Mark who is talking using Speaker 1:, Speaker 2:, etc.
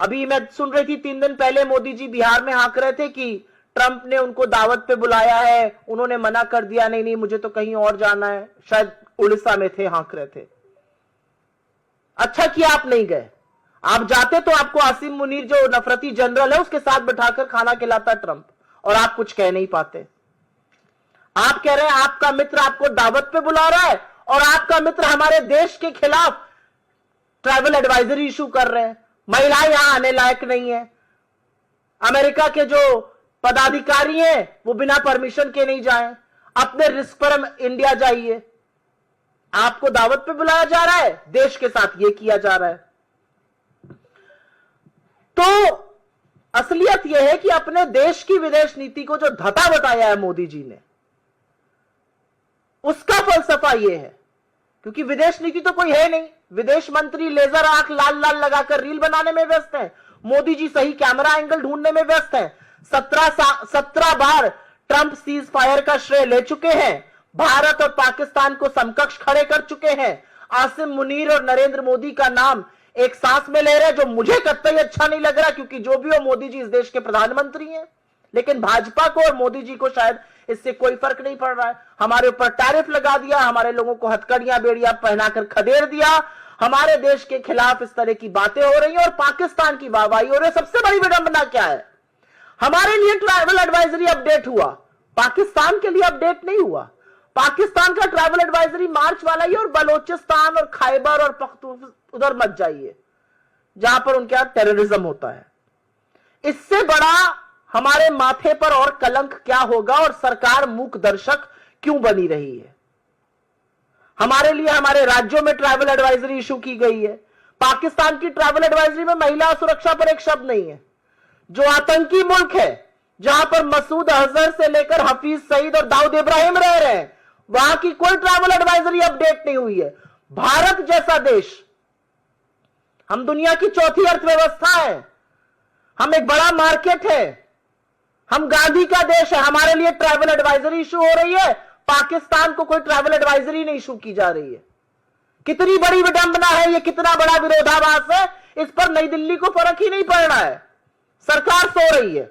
Speaker 1: अभी मैं सुन रही थी 3 दिन पहले मोदी जी बिहार में हाँक रहे थे कि ट्रंप ने उनको दावत पे बुलाया है, उन्होंने मना कर दिया, नहीं नहीं मुझे तो कहीं और जाना है, शायद उड़ीसा में थे, हाँक रहे थे। अच्छा किया आप नहीं गए, आप जाते तो आपको आसिम मुनीर जो नफरती जनरल है उसके साथ बैठाकर खाना खिलाता ट्रंप, और आप कुछ कह नहीं पाते। आप कह रहे हैं आपका मित्र आपको दावत पे बुला रहा है और आपका मित्र हमारे देश के खिलाफ ट्रैवल एडवाइजरी इशू कर रहे हैं, महिलाएं यहां आने लायक नहीं है, अमेरिका के जो पदाधिकारी हैं वो बिना परमिशन के नहीं जाएं, अपने रिस्क पर हम इंडिया जाइए। आपको दावत पे बुलाया जा रहा है, देश के साथ ये किया जा रहा है। तो असलियत यह है कि अपने देश की विदेश नीति को जो धता बताया है मोदी जी ने, उसका फलसफा यह है, क्योंकि विदेश नीति तो कोई है नहीं, विदेश मंत्री लेजर आंख लाल लाल लगाकर रील बनाने में व्यस्त हैं, मोदी जी सही कैमरा एंगल ढूंढने में व्यस्त हैं। 17 बार ट्रंप सीज फायर का श्रेय ले चुके हैं, भारत और पाकिस्तान को समकक्ष खड़े कर चुके हैं। आसिम मुनीर और नरेंद्र मोदी का नाम एक सांस में ले रहे, जो मुझे कतई अच्छा नहीं लग रहा, क्योंकि जो भी हो मोदी जी इस देश के प्रधानमंत्री हैं, लेकिन भाजपा को और मोदी जी को शायद इससे कोई फर्क नहीं पड़ रहा है। हमारे ऊपर टैरिफ लगा दिया, हमारे लोगों को हथकड़ियां बेड़ियां पहनाकर खदेड़ दिया, हमारे देश के खिलाफ इस तरह की बातें हो रही हैं और पाकिस्तान की वाहवाही हो रही है। सबसे बड़ी विडंबना क्या है, हमारे लिए ट्रैवल एडवाइजरी अपडेट हुआ, पाकिस्तान के लिए अपडेट नहीं हुआ। पाकिस्तान का ट्रैवल एडवाइजरी मार्च वाला ही, और बलोचिस्तान और खैबर और पख्तून उधर मत जाइए जहां पर उनके यहां टेररिज्म होता है। इससे बड़ा हमारे माथे पर और कलंक क्या होगा, और सरकार मूक दर्शक क्यों बनी रही है। हमारे लिए हमारे राज्यों में ट्रैवल एडवाइजरी इशू की गई है, पाकिस्तान की ट्रैवल एडवाइजरी में महिला सुरक्षा पर एक शब्द नहीं है। जो आतंकी मुल्क है, जहां पर मसूद अजहर से लेकर हफीज सईद और दाऊद इब्राहिम रह रहे हैं, वहां की कोई ट्रैवल एडवाइजरी अपडेट नहीं हुई है। भारत जैसा देश, हम दुनिया की चौथी अर्थव्यवस्था है, हम एक बड़ा मार्केट है, हम गांधी का देश है, हमारे लिए ट्रैवल एडवाइजरी इशू हो रही है, पाकिस्तान को कोई ट्रैवल एडवाइजरी नहीं इशू की जा रही है। कितनी बड़ी विडंबना है ये, कितना बड़ा विरोधाभास है, इस पर नई दिल्ली को फर्क ही नहीं पड़ रहा है। सरकार सो रही है।